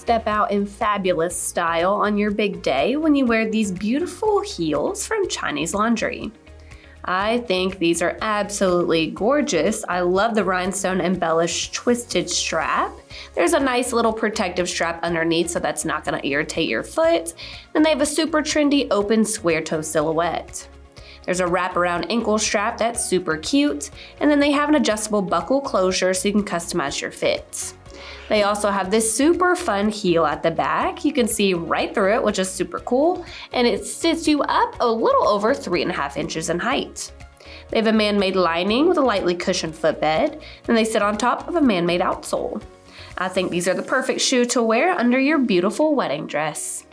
step out in fabulous style on your big day when you wear these beautiful heels from Chinese Laundry. I think these are absolutely gorgeous. I love the rhinestone embellished twisted strap. There's a nice little protective strap underneath so that's not going to irritate your foot. And they have a super trendy open square toe silhouette. There's a wraparound ankle strap that's super cute, and then they have an adjustable buckle closure so you can customize your fits. They also have this super fun heel at the back. You can see right through it, which is super cool, and it sits you up a little over 3.5 inches in height. They have a man-made lining with a lightly cushioned footbed, and they sit on top of a man-made outsole. I think these are the perfect shoe to wear under your beautiful wedding dress.